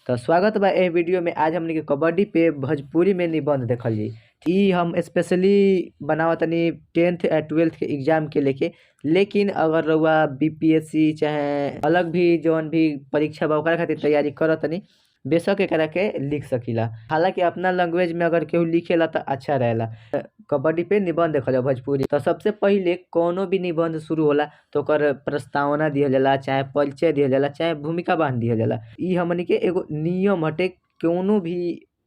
तो स्वागत बा ए वीडियो में। आज हमनी के कबड्डी पे भोजपुरी में निबंध देखल जाई। ई हम स्पेशली बनावतनी 10th या 12th के एग्जाम के लेके। लेकिन अगर रउआ बीपीएससी चाहे अलग भी जौन भी परीक्षा बा ओकरा खातिर तैयारी करतनी, बेशक एकरा के लिख सकीला। हालांकि अपना लैंग्वेज में अगर केहू लिखेला तो अच्छा रहेला। कबड्डी पे निबंध देखल जाओ भोजपुरी। तो सबसे पहिले कोनो भी निबंध शुरू होला तो ओकर प्रस्तावना दिहल जाला, चाहे परिचय दिहल जाला, चाहे भूमिका बांध दिहल जाला। ई हमनी के एगो नियम हटे कोनो भी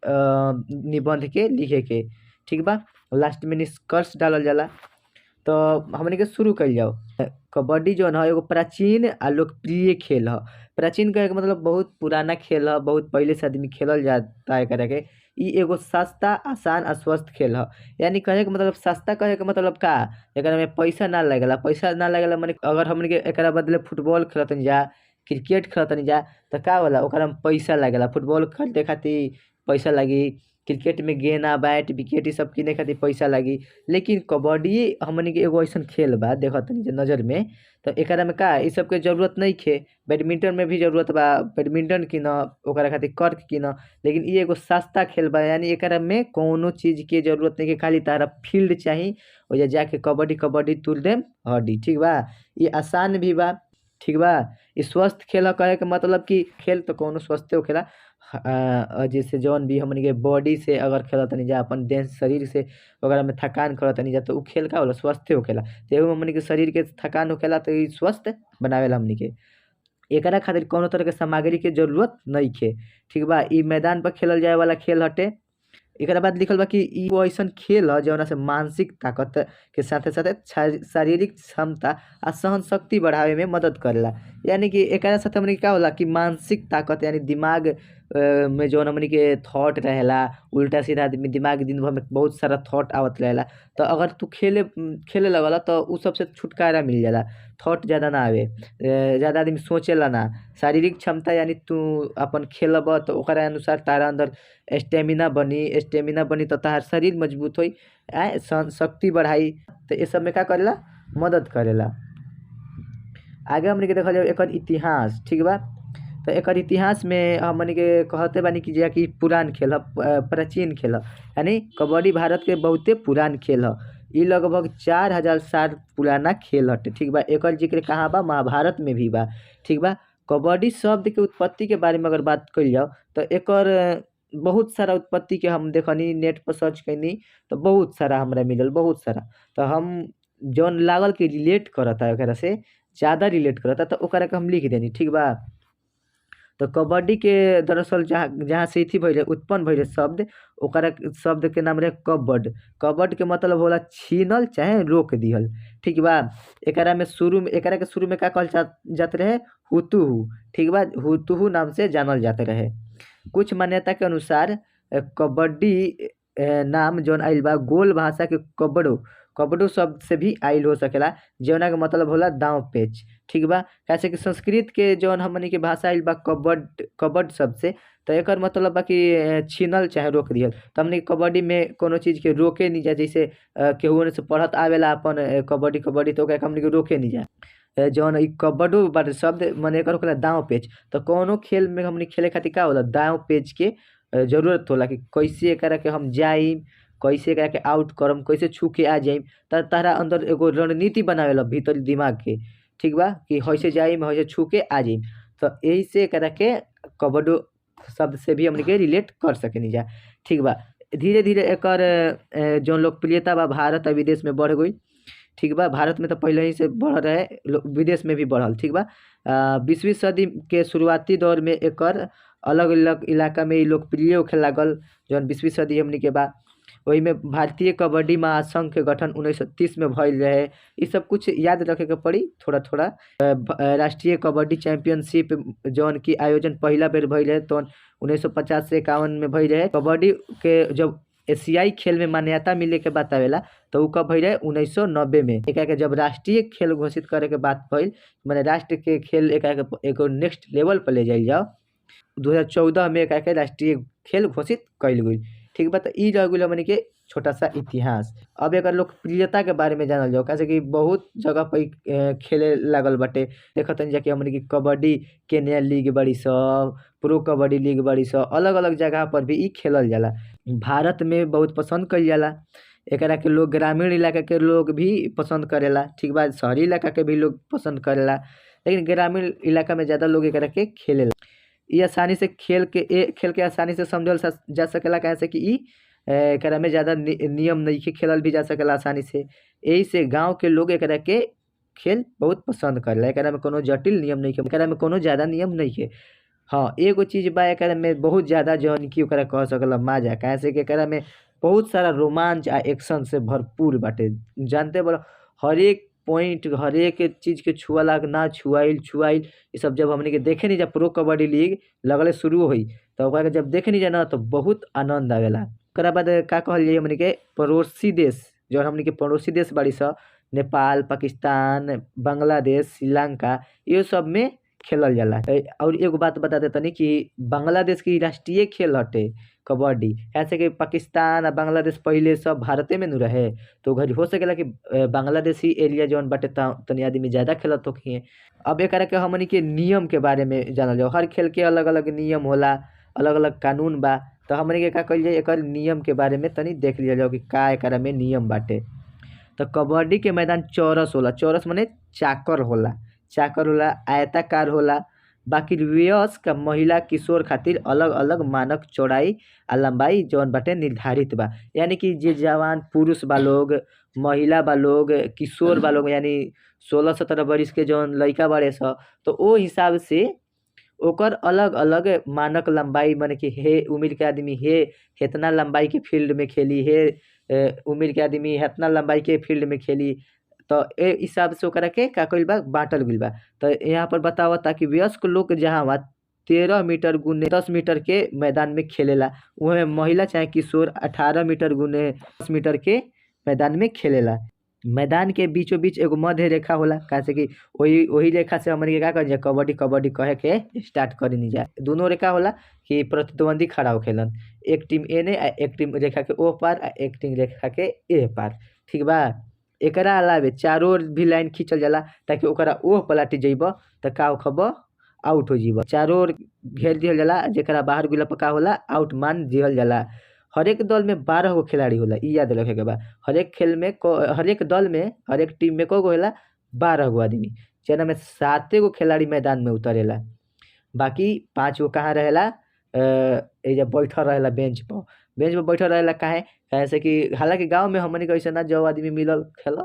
निबंध के लिखे के। ठीक बा। लास्ट में निष्कर्ष डालल जाला। तो हमनी के शुरू कइल जाओ। कबड्डी जौन ह एगो प्राचीन आ लोकप्रिय खेल ह। प्राचीन कहे के मतलब बहुत पुराना खेल ह, बहुत पहिले से आदमी खेलल जाता एकरा के। ई एगो सस्ता, आसान आ स्वस्थ खेल ह। यानी कहे के मतलब सस्ता कहे के मतलब का, एकरा में पैसा ना लागेला। पैसा ना लागेला माने अगर हमनी के एकरा बदले फुटबॉल खेलतनी जा, क्रिकेट खेलतनी जा त का होला, ओकरा में पैसा लागेला। फुटबॉल खेले खातिर पैसा लागी, क्रिकेट में गेंदा, बैट, विकेट ई सब किने खातिर पैसा लागी। लेकिन कबड्डी हमनी के एगो अइसन खेल बा देखतनी जे नजर में, तो एकरा में का ई सब के जरूरत नइखे। बैडमिंटन में भी जरूरत बा, बैडमिंटन किन ओकरा खातिर कर्क किन। लेकिन ई एगो सस्ता खेल बा, यानी एकरा में कौनो चीज के जरूरत नइखे, खाली तारा फील्ड चाही, ओइजा जाके कबड्डी कबड्डी तुर देम हड्डी। ठीक बा। ई आसान भी बा। ठीक बा। ई स्वस्थ खेल ह कहे के मतलब कि खेल तो कौनो स्वस्थे होखेला। जैसे जौन भी हमनी के बॉडी से अगर खेलतनी जा, अपन देह शरीर से ओकरा में थकान करतनी जा, तो उ खेल का होला, स्वस्थे होखेला। तो एहू हमनी के शरीर के थकान होखेला तो ई स्वस्थ बनावेला हमनी के। एकरा खातिर कौनो तरह के सामग्री के जरूरत नइखे। ठीक बा। ई मैदान पर खेलल जाए वाला खेल हटे। एकरा बाद लिखल बा कि ई एगो अइसन खेल ह जौना से मानसिक ताकत के साथे-साथे शारीरिक क्षमता आ सहन शक्ति बढ़ावे में मदद करेला। यानी कि एकरा साथे हमनी के का होला कि मानसिक ताकत, यानी दिमाग में जौन हमनी के थॉट रहेला, उल्टा-सीधा आदमी दिमाग दिन भर में बहुत सारा थॉट आवत रहेला। तो अगर तू खेले लगला तो उ सब से छुटकारा मिल जाला। थॉट ज़्यादा ना आवे। ज़्यादा आदमी सोचेला ना। शारीरिक क्षमता यानी तू अपन खेलब तो ओकरा अनुसार तारा अंदर स्टेमिना बनी तो तहार शरीर मजबूत होई, सहन शक्ति बढ़ाई। तो ये सब में का करेला, मदद करेला। आगे हमनी के देखल जाओ एकर इतिहास। ठीक बा। तो एकर इतिहास में हमनी के कहते बानी कि कि पुरान खेल ह, प्राचीन खेल ह। यानी कबड्डी भारत के बहुते पुरान खेल ह। ई लगभग 4000 साल पुराना खेल हटे। ठीक बा। एकर जिक्र कहाँ बा, महाभारत में भी बा। ठीक बा। कबड्डी शब्द के उत्पत्ति के बारे में अगर बात कइल जाओ तो एकर बहुत सारा उत्पत्ति के हम देखनी, नेट पर सर्च कैनी तो बहुत सारा हमरा मिलल, बहुत सारा। तो हम जौन लागल कि रिलेट करता एकरा से, ज़्यादा रिलेट करता, तो ओकरा के हम लिख देनी। ठीक बा। तो कबड्डी के दरअसल जहाँ से इथी भइले, उत्पन्न भइले शब्द, ओकरा शब्द के नाम रहे कबड। कबड के मतलब होला छीनल चाहे रोक दिहल। ठीक बा। एकरा के शुरू में का कहल जात रहे, हुतुहु। ठीक बा। हुतुहु नाम से जानल जात रहे। कुछ मान्यता के अनुसार कबड्डी नाम जौन आइल बा गोल भाषा के कबडो शब्द से भी आइल हो सकेला, जौना के मतलब होला दांव पेच। ठीक बा। कैसे कि संस्कृत के जौन हमनी के भाषा आइल बा कबड शब्द से, तो एकर मतलब बा कि छीनल चाहे रोक दिहल। तो हमनी कबड्डी में कोनो चीज के रोके नहीं जा, जैसे केहू ओने से पढ़त आवेला अपन कबड्डी तो ओकरा के हमनी के रोके नहीं जा। जौन ई कबड्डो बाटे शब्द माने एकर होखेला दांव पेच। तो कोनो खेल में हमनी खेले खातिर का होला, दांव पेच के जरूरत होला कि कैसे एकरा के हम जाइम, कैसे एकरा के आउट करम, कैसे छू के आ जाइम। त तारा अंदर एगो रणनीति बनावेला भीतरी दिमाग के। ठीक बा। कि हइसे जाइम, हइसे छू के आ जाइम। तो एही से एकरा के कबड्डो शब्द से भी हमनी के रिलेट कर सकेनी जा। ठीक बा। धीरे-धीरे एकर जौन लोकप्रियता बा भारत आ विदेश में बढ़ गइल। ठीक बा। भारत में तो पहिले ही से बढ़ रहे, विदेश में भी बढ़ल। ठीक बा। 20वीं सदी के शुरुआती दौर में एकर अलग-अलग इलाका में लोकप्रिय होखे लागल। जौन 20वीं सदी हमनी के बा, ओही में भारतीय कबड्डी महासंघ के गठन 1930 में भइल रहे। ई सब कुछ याद रखे के पड़ी थोड़ा-थोड़ा। राष्ट्रीय कबड्डी चैंपियनशिप जौन की आयोजन पहिला बेर भइल रहे तो 1950 से 51 में भइल रहे। कबड्डी के जब एशियाई खेल में मान्यता मिले के बात आवेला तो उ कब भइल रहे, 1990 में। एकरा के जब राष्ट्रीय खेल घोषित करे के बात भइल, माने राष्ट्र के खेल एकरा के एगो नेक्स्ट लेवल पर ले जाइल जाओ, 2014 में एकरा के राष्ट्रीय खेल घोषित कइल गइल। ठीक बा। तो ई रह गइल हमनी के छोटा सा इतिहास। अब एकर लोकप्रियता के बारे में जानल जाओ कैसे कि बहुत जगह पर खेले लागल बाटे। देखतनी जाके हमनी की कबड्डी केन्या लीग बड़ी स, प्रो कबड्डी लीग बड़ी स, अलग-अलग जगह पर भी इ खेलल जाला। भारत में बहुत पसंद कइल जाला। एकरा के लोग ग्रामीण इलाका के लोग भी पसंद करेला, ठीक बा। शहरी इलाका के भी लोग पसंद करेला, लेकिन ग्रामीण इलाका में ज़्यादा लोग एकरा के खेलेला। इ आसानी से खेल के आसानी से समझल जा सकेला काहे से कि एकरा में ज़्यादा नियम नइखे, खेलल भी जा सकेला आसानी से। एही से गाँव के लोग एकरा के खेल बहुत पसंद करेला। एकरा में कोनो जटिल नियम नइखे, एकरा में कोनो ज़्यादा नियम नइखे। हाँ, एगो चीज़ बा एकरा में बहुत ज़्यादा जौन कि ओकरा कह सकेला मजा, काहे से कि एकरा में बहुत सारा रोमांच आ एक्शन से भरपूर बाटे। जानते बाड़े हरेक पॉइंट, हरेक चीज़ के छुअला ना छुआइल इ सब जब हमनी के देखेनी जा प्रो कबड्डी लीग लगले शुरू होई, त ओकरा के जब देखेनी जा ना त बहुत आनंद आवेला। ओकरा बाद का कहल जाई हमनी के पड़ोसी देश, जौन हमनी के पड़ोसी देश बाड़ी स नेपाल, पाकिस्तान, बांग्लादेश, श्रीलंका, इहो सब में खेलल जाला। और एगो बात बता देतनी कि बांग्लादेश के राष्ट्रीय खेल हटे कबड्डी। ऐसे कि पाकिस्तान आ बांग्लादेश पहिले सब भारते में नु रहे, तो घरी हो सकेला कि बांग्लादेशी एरिया जौन बाटे तनी आदमी ज़्यादा खेलत होखिए। अब एकरा के हमनी के नियम के बारे में जानल जाओ। हर खेल के अलग-अलग नियम होला, अलग-अलग कानून बा। त हमनी के का कइल जाई एकर नियम के बारे में तनी देख लिहल जाओ कि का एकरा में नियम बाटे। त कबड्डी के मैदान चौरस होला, चौरस माने चाकर होला, आयताकार होला। बाकी वयस्क महिला किशोर खातिर अलग-अलग मानक चौड़ाई आ लंबाई जौन बाटे निर्धारित बा। यानी कि जे जवान पुरुष बा लोग, महिला बा लोग, किशोर बा लोग, यानी 16-17 बरिस के जौन लइका बाड़े स, तो ओ हिसाब से ओकर अलग-अलग मानक लंबाई माने कि हे उम्र के आदमी हेतना लंबाई के फील्ड में खेली, उम्र के आदमी हेतना लंबाई के फील्ड में खेली। त ए हिसाब से ओकरा के का कइल बा बाँटल गइल बा। त यहाँ पर बतावता कि वयस्क लोग जहाँवा 13 मीटर गुने 10 मीटर के मैदान में खेलेला, उहे महिला चाहे किशोर 18 मीटर गुने 10 मीटर के मैदान में खेलेला। मैदान के बीचों-बीच एगो मध्य रेखा होला, काहे से कि ओही रेखा से हमनी के का कइल जा कबड्डी कहे के स्टार्ट करेनी जा। दुनो रेखा होला कि प्रतिद्वंदी खड़ा होखेलन, एक टीम एने आ एक टीम रेखा के ओ पार आ एक टीम रेखा के ए पार, ठीक बा। एकरा अलावे चारों ओर भी लाइन खींचल जाला ताकि ओकरा ओह पलाटी जइब त का होखब आउट हो जइब। चारों ओर घेर दिहल जाला, जेकरा बाहर गइला पर का होला आउट मान दिहल जाला। हरेक दल में 12 गो खिलाड़ी होला, इ याद रखे के बा। हरेक दल में, हरेक टीम में कगो होला 12 गो आदमी, जेना में 7 गो खिलाड़ी मैदान में उतरेला। बाकी 5 गो कहाँ रहेला, एइजा बैठल रहेला बेंच पर बैठल रहेला। काहे से कि हालांकि गाँव में हमनी के अइसन ना 10 आदमी मिलल खेलल,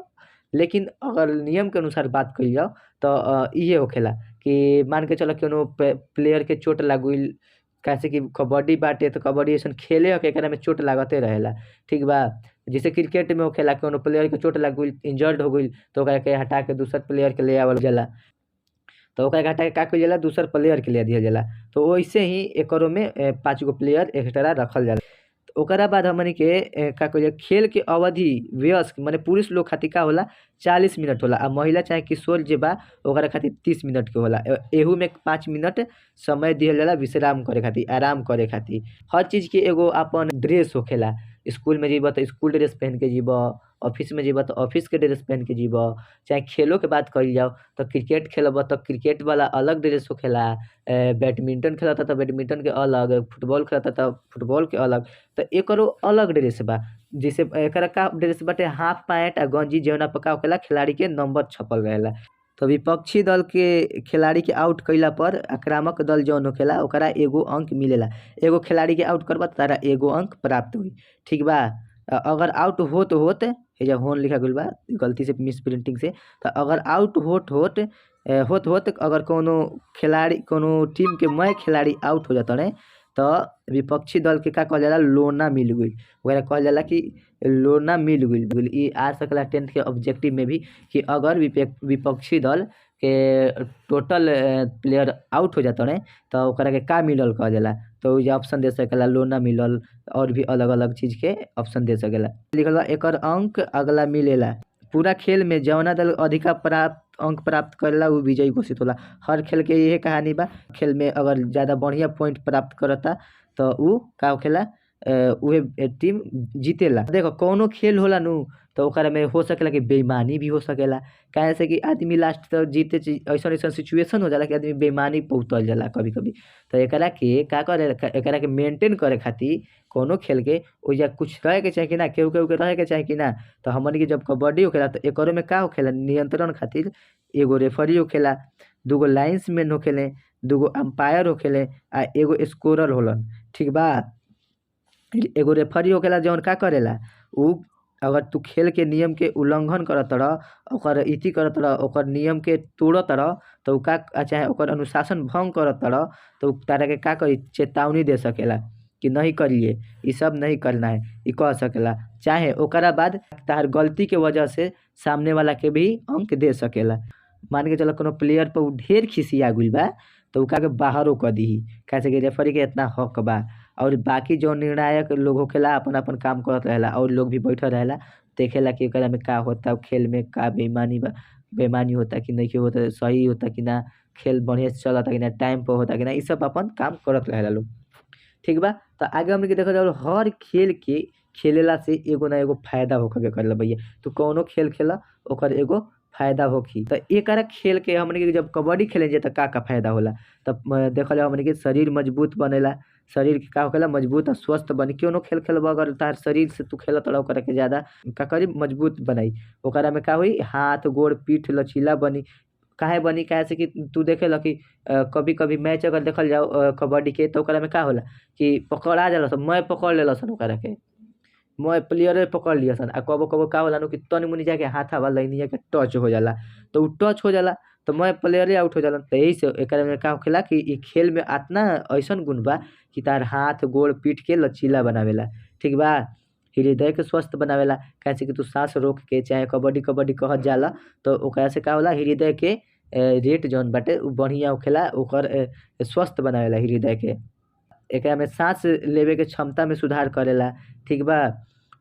लेकिन अगर नियम के अनुसार बात कइल जाओ त इहे होखेला कि मान के चलो कोनो प्लेयर के चोट लाग गइल, काहे से कि कबड्डी बाटे त कबड्डी अइसन खेले ह कि एकरा में चोट लागते रहेला, ठीक बा। जैसे क्रिकेट में होखेला कोनो प्लेयर के चोट लाग गइल, इंजर्ड हो गइल, तो ओकरा के हटा के दूसर प्लेयर के ले आवल जाला। तो ओकरा के हटा के का कइल जाला दूसर प्लेयर के ले दिहल जाला। तो वैसे ही एकरो में 5 गो प्लेयर एक्स्ट्रा रखल जाला। ओकरा बाद हमनी के का कइल जाला खेल के अवधि वयस्क माने पुरुष लोग खातिर का होला 40 मिनट होला, आ महिला चाहे किशोर जे बा ओकरा खातिर 30 मिनट के होला। एहू में 5 मिनट समय दिहल जाला विश्राम करे खातिर, आराम करे खातिर। हर चीज़ के एगो आपन ड्रेस होखेला। स्कूल में जइब त स्कूल ड्रेस पहन के जइब, ऑफिस में जइब त ऑफिस के ड्रेस पहन के जइब। चाहे खेलो के बात कइल जाओ त क्रिकेट खेलब त क्रिकेट वाला अलग ड्रेस होखेला, बैडमिंटन खेलता त बैडमिंटन के अलग, फुटबॉल खेलता त फुटबॉल के अलग। त एकरो अलग ड्रेस बा। जैसे एकरा का ड्रेस बाटे हाफ पैंट आ गंजी, जौना पर का होखेला खिलाड़ी के नंबर छपल रहेला। तो विपक्षी दल के खिलाड़ी के आउट कइला पर आक्रामक दल जौन होखेला ओकरा एगो अंक मिलेला। एगो खिलाड़ी के आउट करबा त तारा एगो अंक प्राप्त होई, ठीक बा। अगर आउट होत एइजा होन लिखा गइल बा गलती से मिसप्रिंटिंग से। त अगर आउट होत अगर कोनो टीम के मय खिलाड़ी आउट हो जातारे त विपक्षी दल के का कहल जाला लोना मिल गइल, ओकरा कहल जाला कि लोना मिल गइल। इ आ सकेला 10th के ऑब्जेक्टिव में भी कि अगर विपक्षी दल के टोटल प्लेयर आउट हो जातारे त ओकरा के का मिलल कहल जाला। तो ओइजा ऑप्शन दे सकेला लोना मिलल, और भी अलग-अलग चीज़ के ऑप्शन दे सकेला। लिखल बा एकर अंक अगला मिलेला। पूरा खेल में जौना दल अधिका अंक प्राप्त करेला उ विजयी घोषित होला। हर खेल के इहे कहानी बा। खेल में अगर ज़्यादा बढ़िया पॉइंट प्राप्त करता त उ का होखेला उहे टीम जीतेला। देखो कौनो खेल होला नु तो ओकरा में हो सकेला कि बेईमानी भी हो सकेला, काहे से कि आदमी लास्ट तक जीते ऐसन सिचुएशन हो जाला कि आदमी बेईमानी पे उतर जाला कभी-कभी। तो एकरा के का करे एकरा के मेंटेन करे खातिर कौनो खेल के ओइजा कुछ रहे के चाही कि ना, केहू-केहू के रहे के चाही कि ना। तो हमनी के जब कबड्डी होखेला तो एकरो में का होखेला नियंत्रण खातिर एगो रेफरी होखेला, 2 गो लाइन्समैन होखेले, 2 गो अंपायर होखेले आ एगो स्कोरर होलन, ठीक बा। एगो रेफरी होखेला जौन का करेला उ अगर तू खेल के नियम के उल्लंघन करत रह, ओकर इति करत रह, ओकर नियम के तोड़त रह तो उ का चाहे ओकर अनुशासन भंग करत रह तो तारा के का करी चेतावनी दे सकेला कि नहीं करिए, ई सब नहीं करना है, ई कह सकेला। चाहे ओकरा बाद तहार गलती के वजह से सामने वाला के भी अंक दे सकेला। मान के चलो कोनो प्लेयर पे उ ढेर खिसिया गइल बा तो उ का के बाहरो कर दिही, काहे से कि रेफरी के इतना हक बा। और बाकी जो निर्णायक लोग होखेला अपन-अपन काम करत रहेला और लोग भी बैठल रहेला देखेला कि एकरा में का होता, खेल में का बेईमानी बा, बेईमानी होता कि नइखे होता, सही होता कि ना, खेल बढ़िया से चलता कि ना, टाइम पे होता कि ना, इ सब अपन काम करत रहेला लोग, ठीक बा। तो आगे हमनी के देखल जाओ हर खेल के खेलेला से एगो ना एगो फायदा होखबे करेला भैया। तू कौनो खेल खेला ओकर एगो फायदा होखी। तो एकरा खेल के हमनी के जब कबड्डी खेले जाए तो का फायदा होला, तब देखल जाओ हमनी के शरीर मजबूत बनेला, शरीर के का होखेला मजबूत और स्वस्थ बनी। कौनो खेल खेलबा अगर तार शरीर से तू खेलत रह ओकरा के ज्यादा का करी मजबूत बनाई। ओकरा में का होई हाथ, गोड़, पीठ लचीला बनी। काहे बनी काहे से कि तू देखेला कि कभी-कभी मैच अगर देखल जाओ कबड्डी के तो ओकरा में का होला कि पकड़ा जाला सन, मैं पकड़ लेलसन ओकरा के। मैं प्लेयरे पकड़ लिहसन आ कबो-कबो का होला नु कि तनी-मुनी जाके हाथावा लइनिया के टच हो जाला। तो उ टच हो जाला तो मैं प्लेयरे आउट हो जालन। तो यही से एकरा में का होखेला कि इ खेल में अतना अइसन गुण बा कि तार हाथ, गोड़, पीठ के लचीला बनावेला, ठीक बा। हृदय के स्वस्थ बनावेला, काहे से कि तू साँस रोक के चाहे कबड्डी कहत जाला तो ओकरा से का होला हृदय के रेट जौन बाटे उ बढ़िया होखेला, ओकर स्वस्थ बनावेला हृदय के। एकरा में साँस लेवे के क्षमता में सुधार करेला, ठीक बा।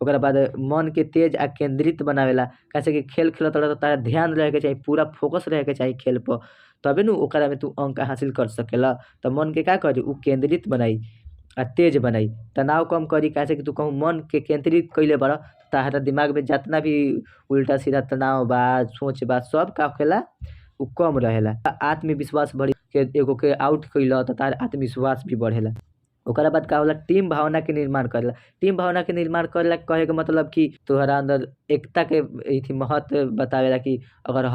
ओकरा बाद मन के तेज आ केंद्रित बनावेला, काहे से कि खेल खेलत रह त तारा ध्यान रहे के चाही, पूरा फोकस रहे के चाही खेल पर, तबे नु ओकरा में तू अंक हासिल कर सकेला। त मन के का करी उ केंद्रित बनाई आ तेज बनाई, तनाव कम करी, काहे से कि तू कहूँ मन के केंद्रित कइले बाड़ ताहरा दिमाग में जेतना भी उल्टा-सीधा तनाव बा, सोच बा सब का होखेला उ कम रहेला। आत्मविश्वास बढ़ी के एगो के आउट कइल त तार आत्मविश्वास भी बढ़ेला। ओकरा बाद का होला टीम भावना के निर्माण करेला। टीम भावना के निर्माण करेला कहे के मतलब कि तोहरा अंदर एकता के इथी महत्व बतावेला कि अगर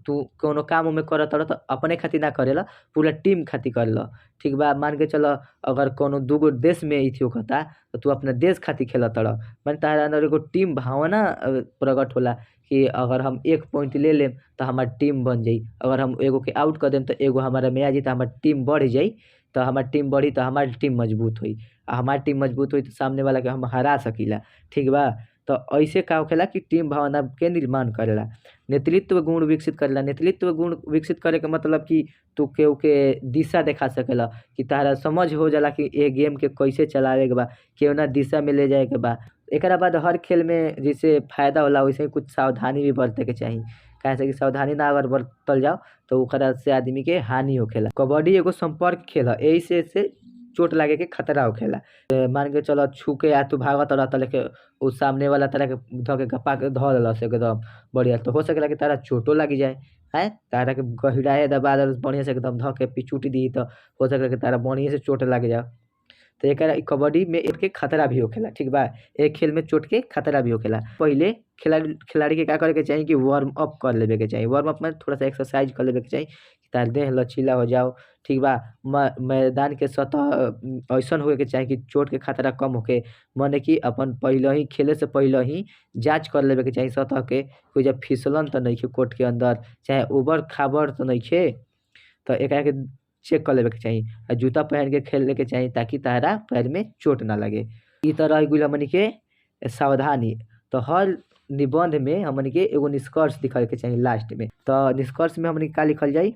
तू कौनो काम में करत रह त अपने खातिर ना करेला, पूरा टीम खातिर करेला, ठीक बा। मान के चल अगर कौनो 2 गो देश में इथी होखता तो तू अपना देश खातिर खेलत रह, माने तारा अंदर एगो टीम भावना प्रकट होला कि अगर हम 1 पॉइंट ले लेम त हमार टीम बन जाई, अगर हम एगो के आउट कर देम त एगो हमारा में आ जाई त हमार टीम बढ़ जाई, तो हमार टीम बढ़ी तो हमार टीम मजबूत होई, आ हमार टीम मजबूत होई तो सामने वाला के हम हरा सकीला, ठीक बा। तो ऐसे का होखेला कि टीम भावना के निर्माण करेला। नेतृत्व गुण विकसित करेला, नेतृत्व गुण विकसित करे के मतलब कि तू केहू के दिशा देखा सकेला कि तारा समझ हो जाला कि ए गेम के कैसे चलावे के बा, केवना दिशा में ले जाए के बा। एकरा बाद हर खेल में जैसे फायदा होला वैसे ही कुछ सावधानी भी बरते के चाही, काहे से कि सावधानी ना अगर बरतल जाओ तो ओकरा से आदमी के हानि होखेला। कबड्डी एगो संपर्क खेल ह, एही से चोट लागे के खतरा होखेला। मान के चलो छू के आ तू भागत रह त लेके उ सामने वाला तारा के ध के गपा के ध लेलस एकदम बढ़िया, तो हो सकेला कि तारा चोटो लागी जाए, हैं। तारा के गहिराए दबा देलस बढ़िया से एकदम ध के पिचुटी दिही त हो सकेला कि तारा बढ़िया से चोट लाग जाओ। तो एकरा कबड्डी में एक के खतरा भी होखेला, ठीक बा। एक खेल में चोट के खतरा भी होखेला। पहिले खिलाड़ी के का करे के चाही कि वार्म अप कर लेवे के चाही। वार्म अप में थोड़ा सा एक्सरसाइज कर लेवे के चाही कि तार देह लचीला हो जाओ, ठीक बा। मैदान के सतह ऐसन होए के चाही कि चोट के खतरा कम होखे, माने कि अपन पहिले ही खेले से पहिले ही जाँच कर लेवे के चाही सतह के, कोई जब फिसलन त नइखे कोर्ट के अंदर, चाहे उबड़-खाबड़ त नइखे, तो एकरा के चेक कर लेवे के चाही। आ जूता पहन के खेले के चाही ताकि तारा पैर में चोट ना लगे। इ त रह गइल हमनी के सावधानी। तो हर निबंध में हमनी के एगो निष्कर्ष लिखे के चाही लास्ट में। तो निष्कर्ष में हमनी के का लिखल जाई,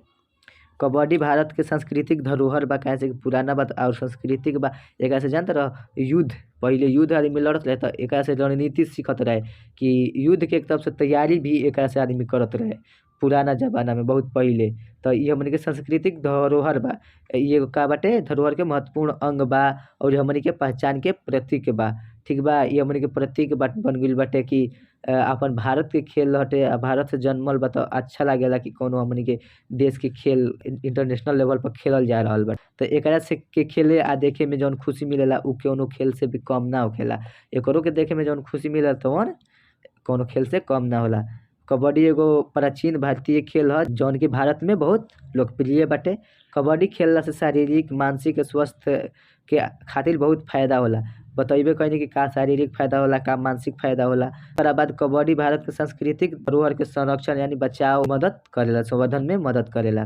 कबड्डी भारत के सांस्कृतिक धरोहर बा, काहे से कि पुराना बा और सांस्कृतिक बा। एकरा से जानत रह युद्ध, पहिले युद्ध आदमी लड़त रहे त एकरा से रणनीति सीखत रहे कि युद्ध के एक तरफ से तैयारी भी एकरा से आदमी करत रहे। पुराना ज़माना में बहुत पहिले। तो इ हमनी के सांस्कृतिक धरोहर बा। इ एगो का बाटे धरोहर के महत्वपूर्ण अंग बा और हमनी के पहचान के प्रतीक बा। ठीक बा? इ हमनी के प्रतीक बन गइल बाटे कि आपन भारत के खेल हटे भारत से जन्मल बा। तो अच्छा लागेला कि कौनो हमनी के देश के खेल इंटरनेशनल लेवल पर खेलल जा रहल बा। तो एकरा से के खेले आ देखे में जौन खुशी मिलेला उ कौनो खेल से भी कम ना होखेला। एकरो के देखे में जौन खुशी मिलेला तवन कौनो खेल से कम ना होला। कबड्डी एगो प्राचीन भारतीय खेल ह जौन कि भारत में बहुत लोकप्रिय बाटे। कबड्डी खेलला से शारीरिक, मानसिक स्वास्थ्य के खातिर बहुत फायदा होला। बतइबे कइनी कि का शारीरिक फायदा होला, का मानसिक फायदा होला। एकरा बाद कबड्डी भारत के सांस्कृतिक धरोहर के संरक्षण यानी बचाव मदद करेला, संवर्धन में मदद करेला।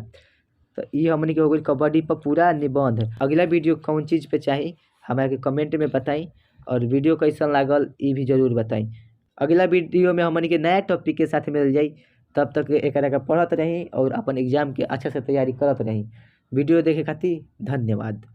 तो इ हमनी के हो गइल कबड्डी पर पूरा निबंध। अगला वीडियो कौन चीज़ पे चाही हमरा के कमेंट में बताई और वीडियो कैसन लागल इ भी ज़रूर बताई। अगला वीडियो में हमनी के नया टॉपिक के साथ मिल जाई। तब तक एकरा के पढ़त रही और अपन एग्जाम के अच्छा से तैयारी करत रही। वीडियो देखे खातिर धन्यवाद।